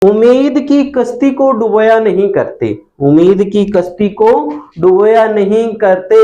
उम्मीद की कश्ती को डुबोया नहीं करते, उम्मीद की कश्ती को डुबोया नहीं करते।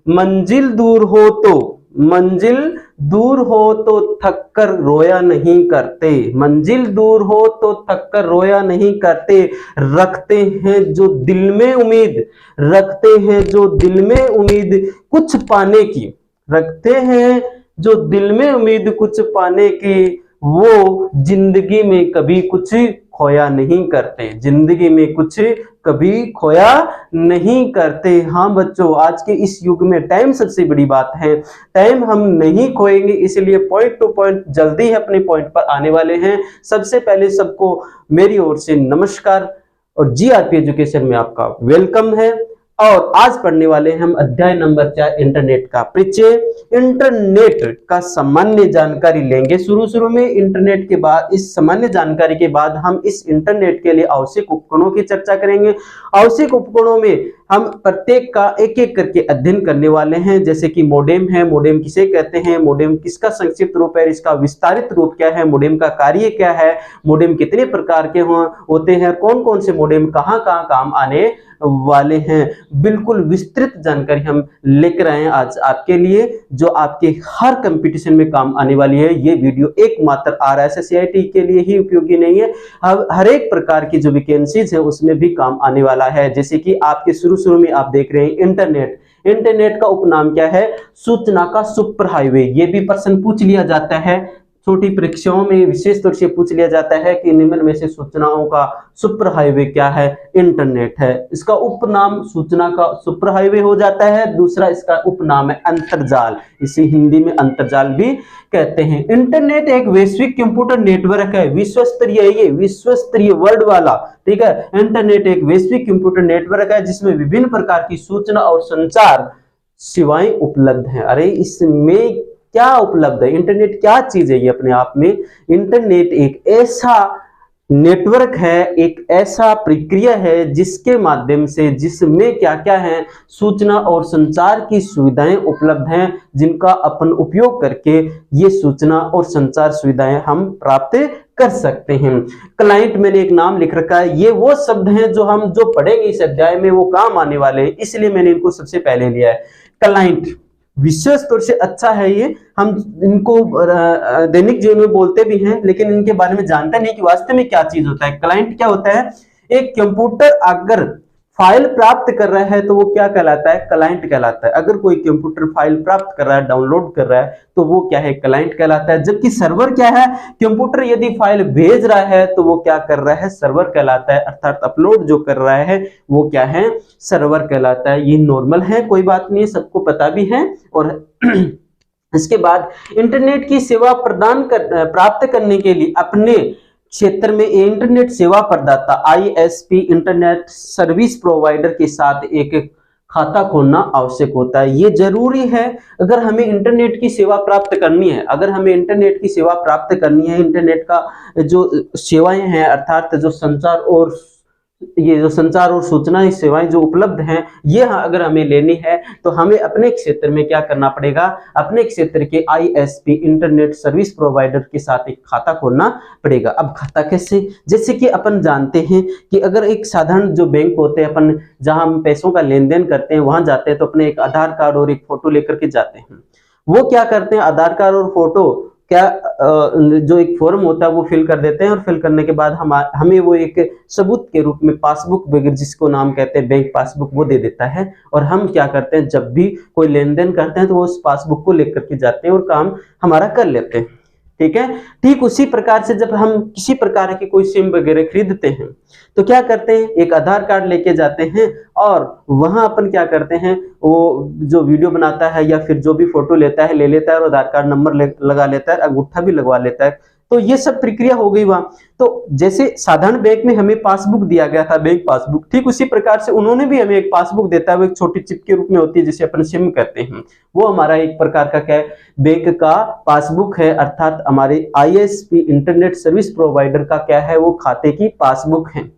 मंजिल दूर हो तो, मंजिल दूर हो तो थक कर रोया नहीं करते, मंजिल दूर हो तो थक कर रोया नहीं करते। रखते हैं जो दिल में उम्मीद, रखते हैं जो दिल में उम्मीद कुछ पाने की, रखते हैं जो दिल में उम्मीद कुछ पाने की, वो जिंदगी में कभी कुछ खोया नहीं करते, जिंदगी में कुछ कभी खोया नहीं करते। हाँ बच्चों, आज के इस युग में टाइम सबसे बड़ी बात है, टाइम हम नहीं खोएंगे, इसलिए पॉइंट टू पॉइंट जल्दी ही अपने पॉइंट पर आने वाले हैं। सबसे पहले सबको मेरी ओर से नमस्कार और जीआरपी एजुकेशन में आपका वेलकम है। और आज पढ़ने वाले हम अध्याय नंबर 4 इंटरनेट का परिचय। इंटरनेट का सामान्य जानकारी लेंगे शुरू में। इंटरनेट के बाद, इस सामान्य जानकारी के बाद हम इस इंटरनेट के लिए आवश्यक उपकरणों की चर्चा करेंगे। आवश्यक उपकरणों में हम प्रत्येक का एक एक करके अध्ययन करने वाले हैं, जैसे कि मोडेम है, मोडेम किसे कहते हैं, मोडेम किसका संक्षिप्त रूप है, इसका विस्तारित रूप क्या है, मोडेम का कार्य क्या है, मोडेम कितने प्रकार के होते हैं, कौन कौन से मोडेम कहाँ कहाँ काम आने वाले हैं। बिल्कुल विस्तृत जानकारी हम लेकर आए हैं आज आपके लिए, जो आपके हर कंपटीशन में काम आने वाली है। ये वीडियो एकमात्र RSSCIT के लिए ही उपयोगी नहीं है, हर एक प्रकार की जो वैकेंसीज है उसमें भी काम आने वाला है। जैसे कि आपके शुरू में आप देख रहे हैं इंटरनेट, इंटरनेट का उपनाम क्या है, सूचना का सुपर हाईवे। ये भी प्रश्न पूछ लिया जाता है, छोटी परीक्षाओं में विशेष तौर से पूछ लिया जाता है कि निम्न में से सूचनाओं का सुपर हाईवे क्या है, इंटरनेट है। इसका उपनाम सूचना का सुपर हाईवे हो जाता है। दूसरा इसका उपनाम है अंतरजाल, इसे हिंदी में अंतरजाल भी कहते हैं। इंटरनेट एक वैश्विक कंप्यूटर नेटवर्क है, विश्व स्तरीय, ये विश्व स्तरीय वर्ल्ड वाला, ठीक है। इंटरनेट एक वैश्विक कंप्यूटर नेटवर्क है जिसमें विभिन्न प्रकार की सूचना और संचार सेवाएं उपलब्ध हैं। अरे इसमें क्या उपलब्ध है, इंटरनेट क्या चीज है ये अपने आप में। इंटरनेट एक ऐसा नेटवर्क है, एक ऐसा प्रक्रिया है जिसके माध्यम से, जिसमें क्या क्या है, सूचना और संचार की सुविधाएं उपलब्ध हैं, जिनका अपन उपयोग करके ये सूचना और संचार सुविधाएं हम प्राप्त कर सकते हैं। क्लाइंट मैंने एक नाम लिख रखा है, ये वो शब्द हैं जो हम जो पढ़ेंगे इस अध्याय में वो काम आने वाले हैं, इसलिए मैंने इनको सबसे पहले लिया है। क्लाइंट विशेष तौर से अच्छा है ये, हम इनको दैनिक जीवन में बोलते भी हैं लेकिन इनके बारे में जानते नहीं कि वास्तव में क्या चीज होता है। क्लाइंट क्या होता है, एक कंप्यूटर अगर फाइल प्राप्त कर रहा है तो वो क्या कहलाता है, क्लाइंट कहलाता है। अगर कोई कंप्यूटर फाइल प्राप्त कर रहा है, डाउनलोड कर रहा है, तो वो क्या है, क्लाइंट कहलाता है। जबकि सर्वर क्या है, कंप्यूटर यदि फाइल भेज रहा है तो वो क्या कर रहा है, सर्वर कहलाता है, अर्थात अपलोड जो कर रहा है वो क्या है, सर्वर कहलाता है। ये नॉर्मल है, कोई बात नहीं, सबको पता भी है। और इसके बाद इंटरनेट की सेवा प्राप्त करने के लिए अपने क्षेत्र में इंटरनेट सेवा प्रदाता ISP इंटरनेट सर्विस प्रोवाइडर के साथ एक खाता खोलना आवश्यक होता है। ये जरूरी है अगर हमें इंटरनेट की सेवा प्राप्त करनी है। अगर हमें इंटरनेट की सेवा प्राप्त करनी है, इंटरनेट का जो सेवाएं हैं अर्थात जो संचार और ये जो संचार और सूचना सेवाएं जो उपलब्ध हैं, ये अगर हमें लेनी है तो हमें अपने क्षेत्र में क्या करना पड़ेगा, अपने क्षेत्र के ISP इंटरनेट सर्विस प्रोवाइडर के साथ एक खाता खोलना पड़ेगा। अब खाता कैसे, जैसे कि अपन जानते हैं कि अगर एक साधारण जो बैंक होते हैं, अपन जहां हम पैसों का लेन देन करते हैं वहां जाते हैं तो अपने एक आधार कार्ड और एक फोटो लेकर के जाते हैं। वो क्या करते हैं, आधार कार्ड और फोटो क्या जो एक फॉर्म होता है वो फिल कर देते हैं और फिल करने के बाद हमें वो एक सबूत के रूप में पासबुक वगैरह जिसको नाम कहते हैं बैंक पासबुक, वो दे देता है। और हम क्या करते हैं, जब भी कोई लेन देन करते हैं तो वो उस पासबुक को लेकर के जाते हैं और काम हमारा कर लेते हैं, ठीक है। ठीक उसी प्रकार से जब हम किसी प्रकार की कोई सिम वगैरह खरीदते हैं तो क्या करते हैं, एक आधार कार्ड लेके जाते हैं और वहां अपन क्या करते हैं, वो जो वीडियो बनाता है या फिर जो भी फोटो लेता है ले लेता है और आधार कार्ड नंबर लगा लेता है, अंगूठा भी लगवा लेता है। तो ये सब प्रक्रिया हो गई वहां। तो जैसे साधारण बैंक में हमें पासबुक दिया गया था, बैंक पासबुक, ठीक उसी प्रकार से उन्होंने भी हमें एक पासबुक देता है, वो एक छोटी चिप के रूप में होती है जिसे अपन सिम कहते हैं। वो हमारा एक प्रकार का क्या है, बैंक का पासबुक है, अर्थात हमारे ISP इंटरनेट सर्विस प्रोवाइडर का क्या है, वो खाते की पासबुक है।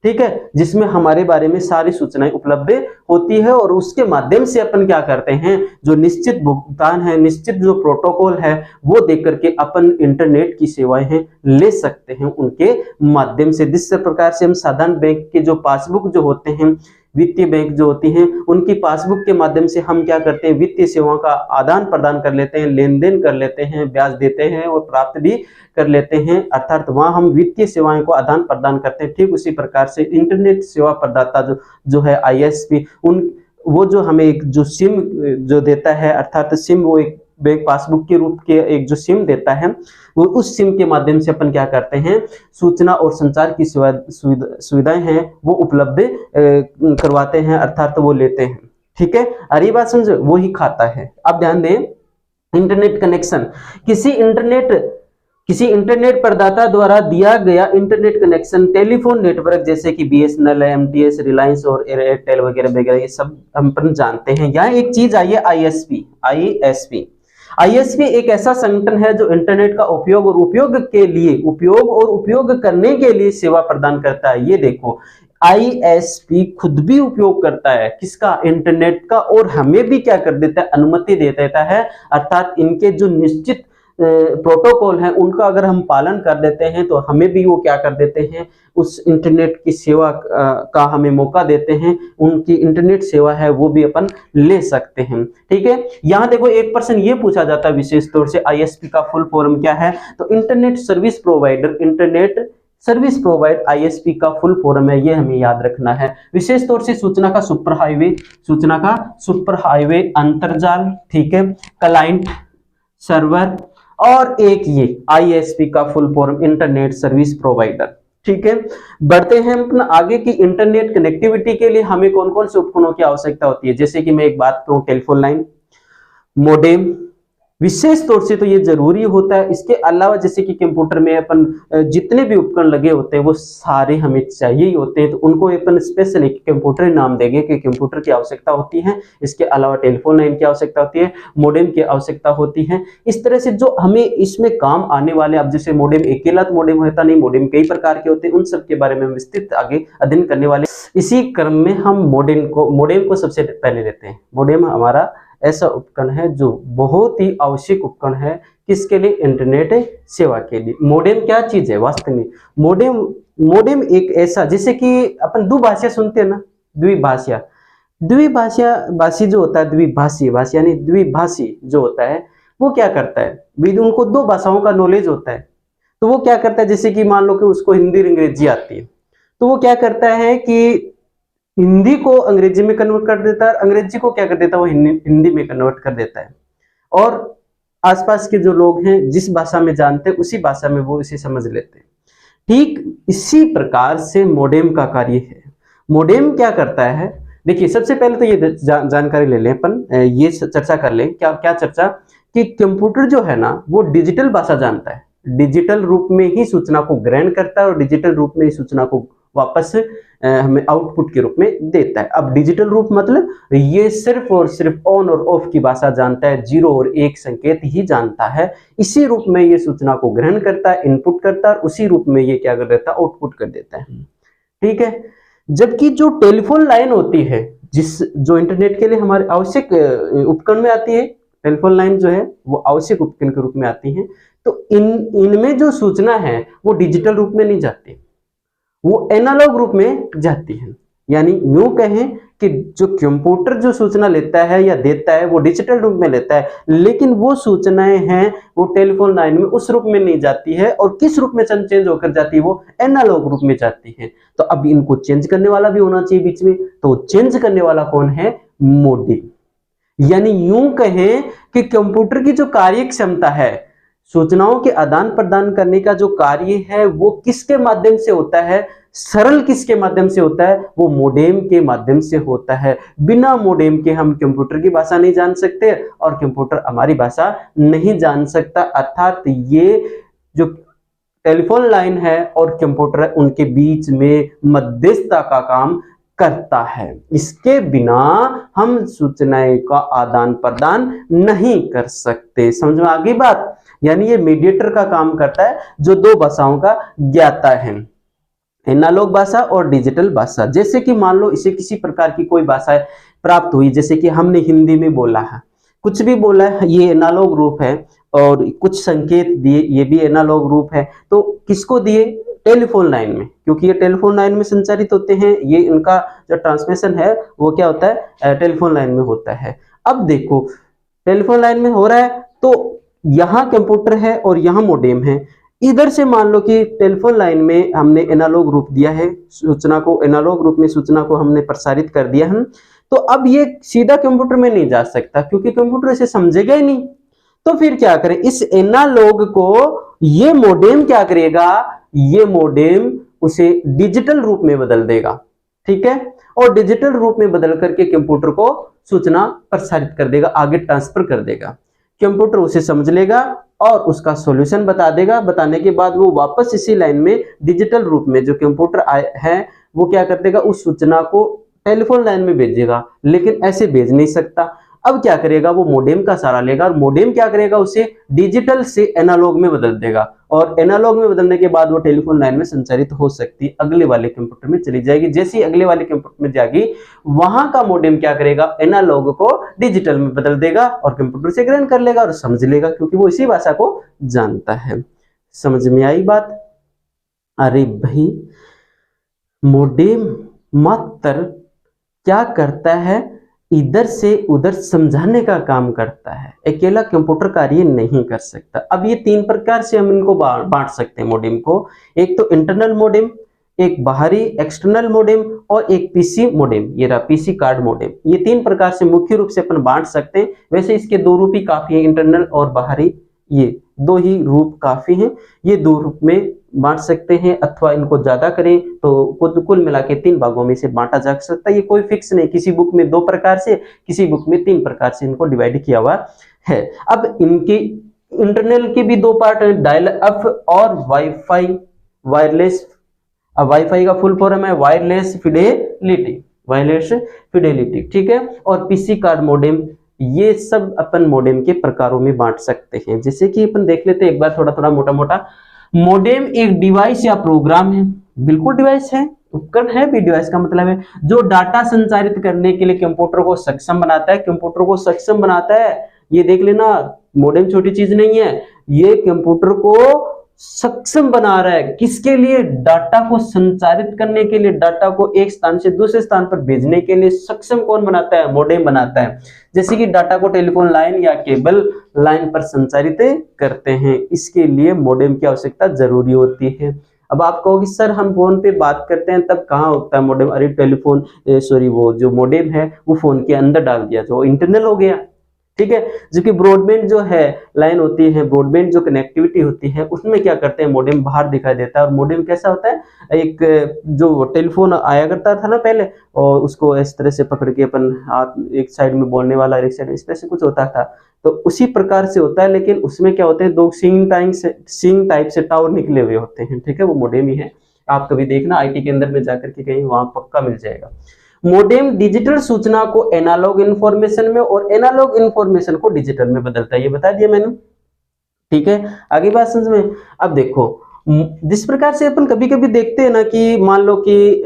ठीक है, जिसमें हमारे बारे में सारी सूचनाएं उपलब्ध होती है और उसके माध्यम से अपन क्या करते हैं, जो निश्चित भुगतान है, निश्चित जो प्रोटोकॉल है वो देख करके अपन इंटरनेट की सेवाएं हैं ले सकते हैं उनके माध्यम से। जिस प्रकार से हम साधारण बैंक के जो पासबुक जो होते हैं, वित्तीय बैंक जो होती हैं, उनकी पासबुक के माध्यम से हम क्या करते हैं, वित्तीय सेवाओं का आदान प्रदान कर लेते हैं, लेन देन कर लेते हैं, ब्याज देते हैं और प्राप्त भी कर लेते हैं, अर्थात वहां हम वित्तीय सेवाओं को आदान प्रदान करते हैं। ठीक उसी प्रकार से इंटरनेट सेवा प्रदाता जो है आईएसपी, उन वो जो हमें एक जो सिम जो देता है, अर्थात सिम वो एक बैंक पासबुक के रूप के एक जो सिम देता है, वो उस सिम के माध्यम से अपन क्या करते हैं, सूचना और संचार की सुविधाएं हैं वो उपलब्ध करवाते हैं, अर्थात वो लेते हैं। ठीक है, अरे बात समझो, वो ही खाता है। अब ध्यान दें, इंटरनेट कनेक्शन, किसी इंटरनेट प्रदाता द्वारा दिया गया इंटरनेट कनेक्शन टेलीफोन नेटवर्क जैसे कि बीएसएनएल, एमटीएस, रिलायंस और एयरटेल वगैरह वगैरह, ये सब हम जानते हैं। यहाँ एक चीज आई है आईएसपी। आईएसपी एक ऐसा संगठन है जो इंटरनेट का उपयोग और उपयोग करने के लिए सेवा प्रदान करता है। ये देखो, आईएसपी खुद भी उपयोग करता है किसका, इंटरनेट का, और हमें भी क्या कर देता है, अनुमति दे देता है। अर्थात इनके जो निश्चित प्रोटोकॉल है उनका अगर हम पालन कर देते हैं तो हमें भी वो क्या कर देते हैं, उस इंटरनेट की सेवा का हमें मौका देते हैं, उनकी इंटरनेट सेवा है वो भी अपन ले सकते हैं। ठीक है, यहाँ देखो एक पर्सन ये पूछा जाता है विशेष तौर से, आईएसपी का फुल फॉर्म क्या है, तो इंटरनेट सर्विस प्रोवाइडर आईएसपी का फुल फॉर्म है, ये हमें याद रखना है। विशेष तौर से सूचना का सुपर हाईवे अंतरजाल, ठीक है, क्लाइंट सर्वर, और एक ये आईएसपी का full form internet service provider. ठीक है, बढ़ते हैं अपना आगे की इंटरनेट कनेक्टिविटी के लिए हमें कौन कौन से उपकरणों की आवश्यकता होती है। जैसे कि मैं एक बात करूं, टेलीफोन लाइन, मोडेम, विशेष तौर से तो ये जरूरी होता है। इसके अलावा जैसे कि कंप्यूटर में अपन जितने भी उपकरण लगे होते हैं वो सारे हमें चाहिए ही होते हैं, तो उनको अपन स्पेशल एक कंप्यूटर नाम देंगे कि कंप्यूटर की आवश्यकता होती है। इसके अलावा टेलीफोन लाइन की आवश्यकता होती है, मोडेम की आवश्यकता होती है। इस तरह से जो हमें इसमें काम आने वाले, अब जैसे मोडेम अकेला तो मोडेम होता नहीं, मोडेम कई प्रकार के होते हैं, उन सब के बारे में हम विस्तृत आगे अध्ययन करने वाले। इसी क्रम में हम मोडेम को सबसे पहले लेते हैं। मोडेम हमारा ऐसा उपकरण है जो बहुत ही आवश्यक उपकरण है, किसके लिए, इंटरनेट सेवा के लिए। मोडेम क्या चीज है वास्तव में, मोडेम एक ऐसा, जैसे कि अपन द्विभाषा सुनते हैं ना, द्विभाषी जो होता है, द्विभाषी यानी द्विभाषी जो होता है वो क्या करता है, उनको दो भाषाओं का नॉलेज होता है, तो वो क्या करता है, जैसे कि मान लो कि उसको हिंदी और अंग्रेजी आती है, तो वो क्या करता है कि हिंदी को अंग्रेजी में कन्वर्ट कर देता है, अंग्रेजी को क्या कर देता है, वो हिंदी में कन्वर्ट कर देता है, और आसपास के जो लोग हैं जिस भाषा में जानते हैं उसी भाषा में वो इसे समझ लेते हैं। ठीक इसी प्रकार से मोडेम का कार्य है। मोडेम क्या करता है, देखिए सबसे पहले तो ये जानकारी ले लें अपन, ये चर्चा कर लें, क्या चर्चा, कि कंप्यूटर जो है ना वो डिजिटल भाषा जानता है, डिजिटल रूप में ही सूचना को ग्रहण करता है और डिजिटल रूप में ही सूचना को वापस हमें आउटपुट के रूप में देता है। अब डिजिटल रूप मतलब ये सिर्फ और सिर्फ ऑन और ऑफ की भाषा जानता है, 0 और 1 संकेत ही जानता है। इसी रूप में ये सूचना को ग्रहण करता है, इनपुट करता है, और उसी रूप में ये क्या कर देता है, आउटपुट कर देता है। ठीक है, जबकि जो टेलीफोन लाइन होती है, जो इंटरनेट के लिए हमारे आवश्यक उपकरण में आती है, टेलीफोन लाइन जो है वो आवश्यक उपकरण के रूप में आती है, तो इनमें जो सूचना है वो डिजिटल रूप में नहीं जाती, वो एनालॉग रूप में जाती है। यानी यूं कहें कि जो कंप्यूटर जो सूचना लेता है या देता है वो डिजिटल रूप में लेता है, लेकिन वो सूचनाएं हैं वो टेलीफोन लाइन में उस रूप में नहीं जाती है, और किस रूप में चेंज होकर जाती है, वो एनालॉग रूप में जाती है। तो अब इनको चेंज करने वाला भी होना चाहिए बीच में, तो चेंज करने वाला कौन है, मोडेम। यानी यूं कहें कि कंप्यूटर की जो कार्य क्षमता है, सूचनाओं के आदान प्रदान करने का जो कार्य है वो किसके माध्यम से होता है, सरल किसके माध्यम से होता है, वो मोडेम के माध्यम से होता है। बिना मोडेम के हम कंप्यूटर की भाषा नहीं जान सकते और कंप्यूटर हमारी भाषा नहीं जान सकता। अर्थात ये जो टेलीफोन लाइन है और कंप्यूटर है उनके बीच में मध्यस्थता का काम करता है। इसके बिना हम सूचनाएं का आदान प्रदान नहीं कर सकते। समझ में आ गई बात? यानी ये मीडिएटर का काम करता है जो दो भाषाओं का ज्ञाता है। एनालॉग भाषा और डिजिटल भाषा। जैसे कि मान लो इसे किसी प्रकार की कोई भाषा प्राप्त हुई, जैसे कि हमने हिंदी में बोला है, कुछ भी बोला है, ये एनालॉग रूप है, और कुछ संकेत दिए, ये भी एनालॉग रूप है। तो किसको दिए? टेलीफोन लाइन में, क्योंकि ये टेलीफोन लाइन में संचारित होते हैं, ये इनका जो ट्रांसमिशन है वो क्या होता है? टेलीफोन लाइन में होता है। अब देखो टेलीफोन लाइन में हो रहा है, तो यहाँ कंप्यूटर है और यहाँ मोडेम है। इधर से मान लो कि टेलीफोन लाइन में हमने एनालॉग रूप दिया है, सूचना को एनालॉग रूप में सूचना को हमने प्रसारित कर दिया है, तो अब ये सीधा कंप्यूटर में नहीं जा सकता, क्योंकि कंप्यूटर इसे समझेगा ही नहीं। तो फिर क्या करें? इस एनालॉग को ये मोडेम क्या करेगा? ये मोडेम उसे डिजिटल रूप में बदल देगा, ठीक है, और डिजिटल रूप में बदल करके कंप्यूटर को सूचना प्रसारित कर देगा, आगे ट्रांसफर कर देगा। कंप्यूटर उसे समझ लेगा और उसका सॉल्यूशन बता देगा। बताने के बाद वो वापस इसी लाइन में डिजिटल रूप में जो कंप्यूटर है वो क्या कर देगा? उस सूचना को टेलीफोन लाइन में भेजेगा, लेकिन ऐसे भेज नहीं सकता। अब क्या करेगा? वो मोडेम का सहारा लेगा, और मोडेम क्या करेगा? उसे डिजिटल से एनालॉग में बदल देगा, और एनालॉग में बदलने के बाद वो टेलीफोन लाइन में संचारित हो सकती, अगले वाले कंप्यूटर में चली जाएगी। जैसे ही अगले वाले कंप्यूटर में जाएगी, वहां का मोडेम क्या करेगा? एनालॉग को डिजिटल में बदल देगा और कंप्यूटर से ग्रहण कर लेगा और समझ लेगा, क्योंकि वो इसी भाषा को जानता है। समझ में आई बात? अरे भाई, मोडेम मात्र क्या करता है? इधर से उधर समझाने का काम करता है, अकेला कंप्यूटर कार्य नहीं कर सकता। अब ये तीन प्रकार से हम इनको बांट सकते हैं मोडेम को। एक तो इंटरनल मोडेम, एक बाहरी एक्सटर्नल मोडेम, और एक पीसी मोडेम, ये रहा पीसी कार्ड मोडेम। ये तीन प्रकार से मुख्य रूप से अपन बांट सकते हैं। वैसे इसके दो रूप ही काफी है, इंटरनल और बाहरी, ये दो ही रूप काफी हैं। ये दो रूप में बांट सकते हैं, अथवा इनको ज्यादा करें तो कुल मिला के तीन भागों में से बांटा जा सकता है। ये कोई फिक्स नहीं, किसी बुक में दो प्रकार से, किसी बुक में तीन प्रकार से इनको डिवाइड किया हुआ है। अब इनके इंटरनल के भी दो पार्ट है, डायल अप और वाईफाई वायरलेस। अब वाईफाई का फुल फॉर्म है वायरलेस फिडेलिटी, वायरलेस फिडेलिटी, ठीक है। और पीसी कार्ड मोडेम, ये सब अपन मोडेम के प्रकारों में बांट सकते हैं। जैसे कि अपन देख लेते हैं एक बार थोड़ा मोटा मोटा। मोडेम एक डिवाइस या प्रोग्राम है, बिल्कुल डिवाइस है, उपकरण है भी। डिवाइस का मतलब है जो डाटा संचारित करने के लिए कंप्यूटर को सक्षम बनाता है, कंप्यूटर को सक्षम बनाता है। ये देख लेना, मोडेम छोटी चीज नहीं है, ये कंप्यूटर को सक्षम बना रहा है। किसके लिए? डाटा को संचारित करने के लिए, डाटा को एक स्थान से दूसरे स्थान पर भेजने के लिए सक्षम कौन बनाता है? मोडेम बनाता है। जैसे कि डाटा को टेलीफोन लाइन या केबल लाइन पर संचारित करते हैं, इसके लिए मोडेम की आवश्यकता जरूरी होती है। अब आप कहोगे सर हम फोन पे बात करते हैं तब कहाँ होता है मोडेम? अरे टेलीफोन सॉरी, वो जो मोडेम है वो फोन के अंदर डाल दिया तो इंटरनल हो गया, ठीक है। जबकि ब्रॉडबैंड जो है लाइन होती है, ब्रॉडबैंड जो कनेक्टिविटी होती है, उसमें क्या करते हैं? मोडेम बाहर दिखाई देता है। और मोडेम कैसा होता है? एक जो टेलीफोन आया करता था ना पहले, और उसको इस तरह से पकड़ के अपन हाथ, एक साइड में बोलने वाला, एक साइड, इस तरह से कुछ होता था, तो उसी प्रकार से होता है। लेकिन उसमें क्या होते हैं? दो सिंग टाइप से टावर निकले हुए होते हैं, ठीक है, वो मोडेम ही है। आप कभी देखना आईटी के अंदर में जाकर के कहीं, वहां पक्का मिल जाएगा। मोडेम डिजिटल सूचना को एनालॉग इंफॉर्मेशन में और एनालॉग इंफॉर्मेशन को डिजिटल में बदलता है, ये बता दिया मैंने, ठीक है। आगे बात समझ में। अब देखो, जिस प्रकार से अपन कभी कभी देखते हैं ना कि मान लो कि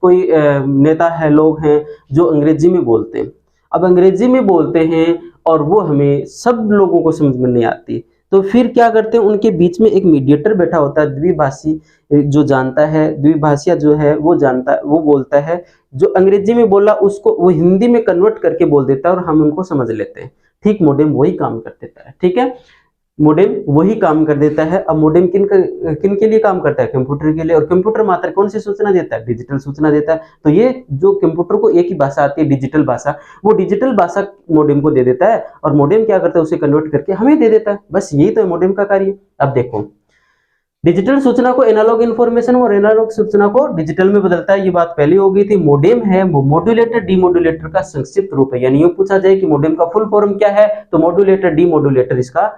कोई नेता है, लोग हैं जो अंग्रेजी में बोलते हैं। अब अंग्रेजी में बोलते हैं और वो हमें सब लोगों को समझ में नहीं आती, तो फिर क्या करते हैं? उनके बीच में एक मीडिएटर बैठा होता है, द्विभाषी जो जानता है, द्विभाषिया जो है वो जानता है, वो बोलता है, जो अंग्रेजी में बोला उसको वो हिंदी में कन्वर्ट करके बोल देता है और हम उनको समझ लेते हैं। ठीक, मोडेम वही काम कर देता है, ठीक है, मोडेम वही काम कर देता है। अब मोडेम किन के लिए काम करता है? कंप्यूटर के लिए। और कंप्यूटर मात्र कौन सी सूचना देता है? डिजिटल सूचना देता है। तो ये जो कंप्यूटर को एक ही भाषा आती है, डिजिटल भाषा, वो डिजिटल भाषा मोडेम को दे देता है, और मोडेम क्या करता है? उसे कन्वर्ट करके हमें दे देता है। बस यही तो है मोडेम का कार्य। अब देखो, डिजिटल सूचना को एनालॉग इंफॉर्मेशन और एनालॉग सूचना को डिजिटल में बदलता है, ये बात पहले हो गई थी। मोडेम है वो मॉड्यूलेटर डीमॉड्यूलेटर का संक्षिप्त रूप है। यानी ये पूछा जाए कि मोडेम का फुल फॉर्म क्या है, तो मॉड्यूलेटर डीमॉड्यूलेटर इसका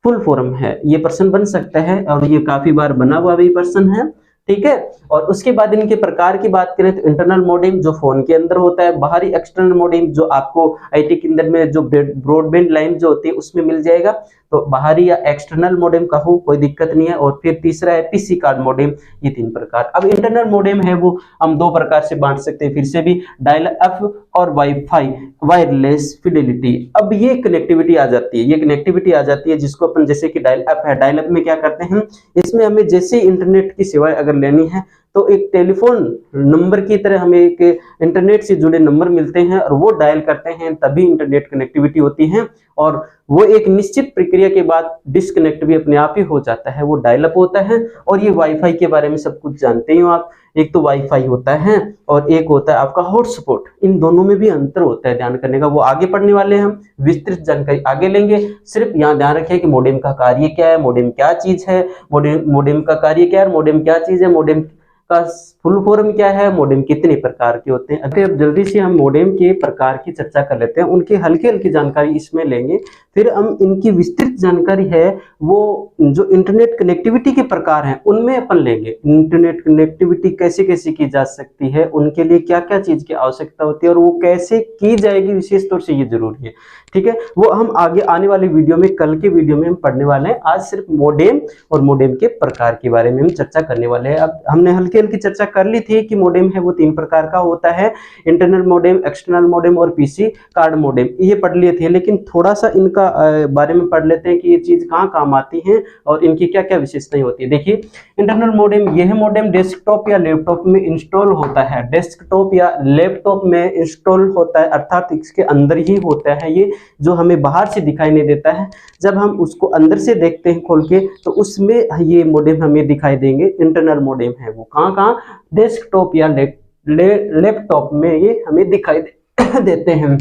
फुल फॉर्म है। ये प्रश्न बन सकता है और ये काफी बार बना हुआ भी प्रश्न है। ठीक है। और उसके बाद इनके प्रकार की बात करें तो इंटरनल मॉडेम जो फोन के अंदर होता है, बाहरी एक्सटर्नल मॉडेम जो आपको आईटी के अंदर में जो ब्रॉडबैंड लाइन जो होती है उसमें मिल जाएगा, तो बाहरी या एक्सटर्नल मॉडेम का हो कोई दिक्कत नहीं है। और फिर तीसरा है पीसी कार्ड मॉडेम, ये 3 प्रकार। अब इंटरनल मॉडेम है वो हम 2 प्रकार से बांट सकते हैं, फिर से भी डायल अप और वाईफाई वायरलेस फिडेलिटी। अब ये कनेक्टिविटी आ जाती है, ये कनेक्टिविटी आ जाती है जिसको अपन जैसे कि डायल अप है, डायल अप में क्या करते हैं, इसमें हमें जैसे इंटरनेट की सेवाएं अगर लेनी है तो एक टेलीफोन नंबर की तरह हमें एक इंटरनेट से जुड़े नंबर मिलते हैं और वो डायल करते हैं तभी इंटरनेट कनेक्टिविटी होती है। और वो एक निश्चित प्रक्रिया के बाद डिस्कनेक्ट भी अपने आप ही हो जाता है, वो डायल अप होता है। और ये वाईफाई के बारे में सब कुछ जानते ही हो आप, एक तो वाईफाई होता है और एक होता है आपका हॉटस्पॉट। इन दोनों में भी अंतर होता है ध्यान करने का, वो आगे पढ़ने वाले हैं, हम विस्तृत जानकारी आगे लेंगे। सिर्फ यहाँ ध्यान रखें कि मॉडेम का कार्य क्या है, मॉडेम क्या चीज है, मॉडेम का कार्य क्या है, मॉडेम क्या चीज है, मॉडेम का फुल फॉर्म क्या है, मॉडेम कितने प्रकार के होते हैं। अब जल्दी से हम मॉडेम के प्रकार की चर्चा कर लेते हैं, उनकी हल्की हल्की जानकारी इसमें लेंगे, फिर हम इनकी विस्तृत जानकारी है वो जो इंटरनेट कनेक्टिविटी के प्रकार हैं उनमें अपन लेंगे। इंटरनेट कनेक्टिविटी कैसे कैसे की जा सकती है, उनके लिए क्या क्या चीज की आवश्यकता होती है और वो कैसे की जाएगी, विशेष तौर से ये जरूरी है, ठीक है। वो हम आगे आने वाली वीडियो में, कल के वीडियो में हम पढ़ने वाले हैं। आज सिर्फ मॉडेम और मॉडेम के प्रकार के बारे में हम चर्चा करने वाले हैं। अब हमने हल्की हल्की चर्चा कर ली थी कि मॉडेम है वो 3 प्रकार का होता है, इंटरनल मॉडेम, एक्सटर्नल मॉडेम और पीसी कार्ड मॉडेम, ये पढ़ लिए थे। लेकिन थोड़ा सा इनका बारे में पढ़ लेते हैं कि ये चीज कहाँ काम आती है और इनकी क्या क्या विशेषताएं होती है। देखिए इंटरनल मॉडेम, यह मॉडेम डेस्कटॉप या लैपटॉप में इंस्टॉल होता है, डेस्कटॉप या लैपटॉप में इंस्टॉल होता है, अर्थात इसके अंदर ही होता है ये, जो हमें बाहर से दिखाई नहीं देता है। जब हम उसको अंदर से देखते हैं खोल के तो उसमें ये मॉडेम हमें दिखाई देंगे। इंटरनल मॉडेम है वो कहाँ कहाँ, डेस्कटॉप या लैपटॉप में ये हमें दिखाई देते हैं।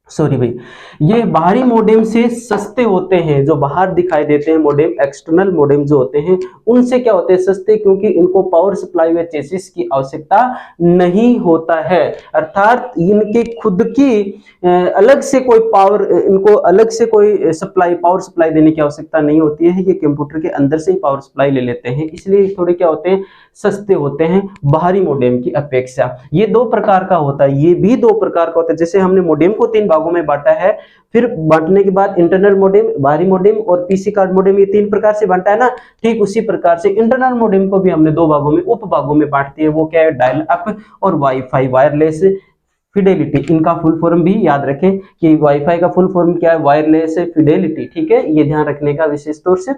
सॉरी भाई, ये बाहरी मॉडेम से सस्ते होते हैं, जो बाहर दिखाई देते हैं मॉडेम, एक्सटर्नल मॉडेम जो होते हैं उनसे क्या होते हैं, सस्ते, क्योंकि इनको पावर सप्लाई व चेसिस की आवश्यकता नहीं होता है। अर्थात इनके खुद की अलग से कोई पावर, इनको अलग से कोई पावर सप्लाई देने की आवश्यकता नहीं होती है, ये कंप्यूटर के अंदर से ही पावर सप्लाई ले लेते हैं, इसलिए थोड़े क्या होते हैं, सस्ते होते हैं बाहरी मॉडेम की अपेक्षा। ये 2 प्रकार का होता है, ये भी 2 प्रकार का होता है। जैसे हमने मॉडेम को 3 भागों में बांटा है, फिर बांटने के बाद इंटरनल मॉडेम, बाहरी मॉडेम और पीसी कार्ड मॉडेम, ये 3 प्रकार से बांटा है ना। ठीक उसी प्रकार से इंटरनल मॉडेम को भी हमने 2 भागों में, उप भागों में बांट दिए। वो क्या है, डायल अप और वाईफाई वायरलेस फिडेलिटी। इनका फुल फॉर्म भी याद रखें कि वाईफाई का फुल फॉर्म क्या है, वायरलेस फिडेलिटी, ठीक है, ये ध्यान रखने का विशेष तौर से।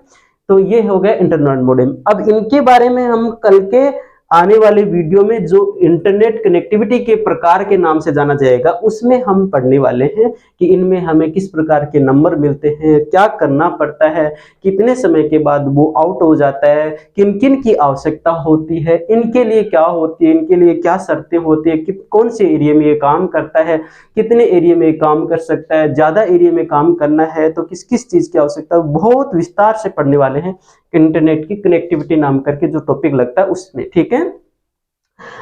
तो ये हो गया इंटरनल मॉडेम। अब इनके बारे में हम कल के आने वाले वीडियो में जो इंटरनेट कनेक्टिविटी के प्रकार के नाम से जाना जाएगा उसमें हम पढ़ने वाले हैं कि इनमें हमें किस प्रकार के नंबर मिलते हैं, क्या करना पड़ता है, कितने समय के बाद वो आउट हो जाता है, किन किन की आवश्यकता होती है, इनके लिए क्या होती है, इनके लिए क्या शर्तें होती है, कौन से एरिया में ये काम करता है, कितने एरिया में काम कर सकता है, ज्यादा एरिया में काम करना है तो किस किस चीज की आवश्यकता है, बहुत विस्तार से पढ़ने वाले हैं इंटरनेट की कनेक्टिविटी नाम करके जो टॉपिक लगता है उसमें, ठीक है।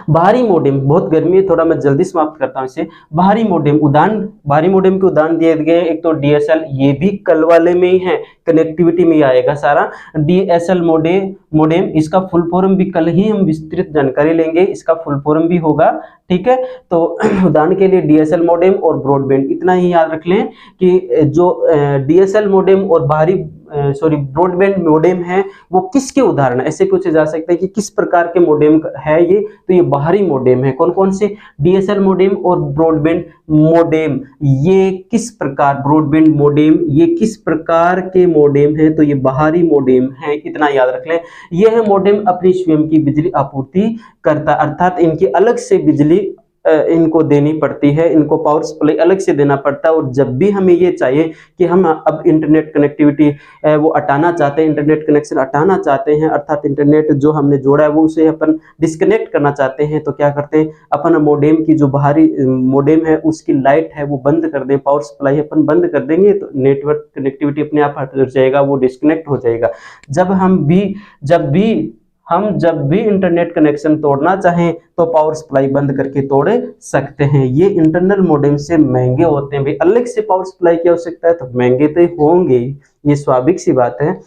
बाहरी मॉडेम, बहुत गर्मी है, थोड़ा मैं जल्दी समाप्त करता हूं इसे। बाहरी मॉडेम उदाहरण, बाहरी मॉडेम के उदाहरण दिए गए, एक तो डीएसएल, ये भी कल वाले में ही है, कनेक्टिविटी में ही आएगा सारा। डीएसएल मॉडेम, इसका फुल फॉर्म भी कल ही हम विस्तृत जानकारी लेंगे, इसका फुल फॉर्म भी होगा, ठीक है। तो उदाहरण के लिए डीएसएल मॉडेम और ब्रॉडबैंड, इतना ही याद रख लें कि जो डीएसएल मॉडेम और ब्रॉडबैंड मॉडेम है वो किसके उदाहरण है, ऐसे पूछे जा सकते हैं कि किस प्रकार के मॉडेम है ये, तो ये बाहरी मॉडेम है। कौन कौन से, डीएसएल मॉडेम और ब्रॉडबैंड मॉडेम, ये किस प्रकार, ब्रॉडबैंड मॉडेम ये किस प्रकार के मॉडेम है, तो ये बाहरी मॉडेम है, इतना याद रख लें। यह मॉडेम अपनी स्वयं की बिजली आपूर्ति करता, अर्थात इनकी अलग से बिजली इनको देनी पड़ती है, इनको पावर सप्लाई अलग से देना पड़ता है। और जब भी हमें ये चाहिए कि हम अब इंटरनेट कनेक्टिविटी वो हटाना चाहते हैं, इंटरनेट कनेक्शन हटाना चाहते हैं, अर्थात इंटरनेट जो हमने जोड़ा है वो उसे अपन डिस्कनेक्ट करना चाहते हैं, तो क्या करते हैं, अपन मॉडेम की जो बाहरी मॉडेम है उसकी लाइट है वो बंद कर दें, पावर सप्लाई अपन बंद कर देंगे तो नेटवर्क कनेक्टिविटी अपने आप हट जाएगा, वो डिस्कनेक्ट हो जाएगा। जब भी इंटरनेट कनेक्शन तोड़ना चाहें तो पावर सप्लाई बंद करके तोड़ सकते हैं। ये इंटरनल मॉडेम से महंगे होते हैं भाई, अलग से पावर सप्लाई की आवश्यकता है तो महंगे तो होंगे, ये स्वाभाविक सी बात है।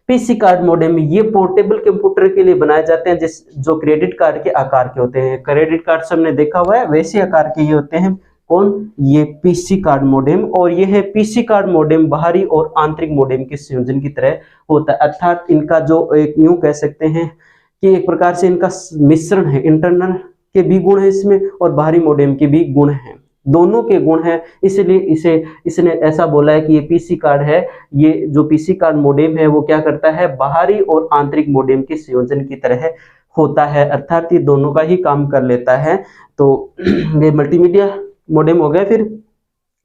पीसी कार्ड मॉडेम, ये पोर्टेबल कंप्यूटर के लिए बनाए जाते हैं जो क्रेडिट कार्ड के आकार के होते हैं। क्रेडिट कार्ड सबने देखा हुआ है, वैसे आकार के ये होते हैं। कौन? ये पीसी कार्ड मॉडेम। और ये है पीसी कार्ड मॉडेम बाहरी और आंतरिक मॉडेम के संयोजन की तरह होता है, अर्थात इनका जो एक यूं कह सकते हैं कि एक प्रकार से इनका मिश्रण है, इंटरनल के भी गुण है इसमें और बाहरी मॉडेम के भी गुण हैं, दोनों के गुण हैं, इसलिए इसने ऐसा बोला है कि ये पीसी कार्ड है, ये जो पीसी कार्ड मॉडेम है वो क्या करता है, बाहरी और आंतरिक मॉडेम के संयोजन की तरह होता है, अर्थात ये दोनों का ही काम कर लेता है। तो ये मल्टीमीडिया मॉडेम हो गया। फिर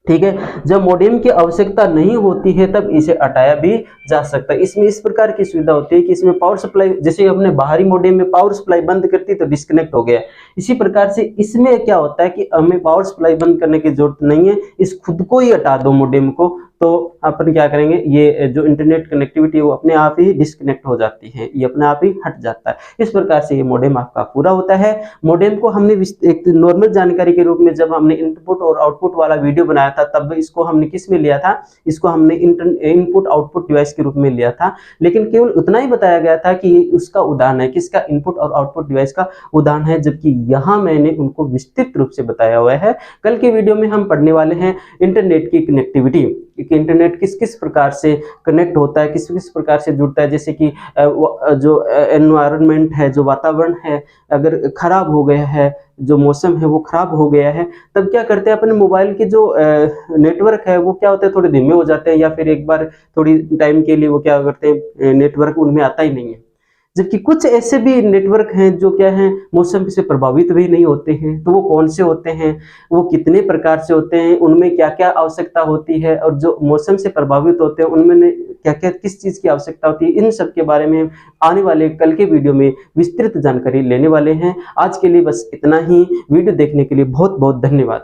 ठीक है, जब मॉडेम की आवश्यकता नहीं होती है तब इसे हटाया भी जा सकता है। इसमें इस प्रकार की सुविधा होती है कि इसमें पावर सप्लाई, जैसे अपने बाहरी मॉडेम में पावर सप्लाई बंद करती तो डिस्कनेक्ट हो गया, इसी प्रकार से इसमें क्या होता है कि हमें पावर सप्लाई बंद करने की जरूरत नहीं है, इस खुद को ही हटा दो मॉडेम को, तो अपन क्या करेंगे, ये जो इंटरनेट कनेक्टिविटी है वो अपने आप ही डिस्कनेक्ट हो जाती है, ये अपने आप ही हट जाता है। इस प्रकार से ये मॉडेम आपका पूरा होता है। मॉडेम को हमने एक नॉर्मल जानकारी के रूप में जब हमने इनपुट और आउटपुट वाला वीडियो बनाया था तब इसको हमने किस में लिया था, इसको हमने इनपुट आउटपुट डिवाइस के रूप में लिया था, लेकिन केवल उतना ही बताया गया था कि उसका उदाहरण है, किसका, इनपुट और आउटपुट डिवाइस का उदाहरण है, जबकि यहाँ मैंने उनको विस्तृत रूप से बताया हुआ है। कल के वीडियो में हम पढ़ने वाले हैं इंटरनेट की कनेक्टिविटी, कि इंटरनेट किस किस प्रकार से कनेक्ट होता है, किस किस प्रकार से जुड़ता है, जैसे कि जो एनवायरनमेंट है, जो वातावरण है, अगर खराब हो गया है, जो मौसम है वो खराब हो गया है, तब क्या करते हैं, अपने मोबाइल के जो नेटवर्क है वो क्या होते हैं, थोड़े धीमे हो जाते हैं, या फिर एक बार थोड़ी टाइम के लिए वो क्या करते हैं, नेटवर्क उनमें आता ही नहीं है। जबकि कुछ ऐसे भी नेटवर्क हैं जो क्या हैं, मौसम से प्रभावित भी नहीं होते हैं। तो वो कौन से होते हैं, वो कितने प्रकार से होते हैं, उनमें क्या क्या आवश्यकता होती है, और जो मौसम से प्रभावित होते हैं उनमें क्या क्या किस चीज़ की आवश्यकता होती है, इन सब के बारे में आने वाले कल के वीडियो में विस्तृत जानकारी लेने वाले हैं। आज के लिए बस इतना ही। वीडियो देखने के लिए बहुत बहुत धन्यवाद।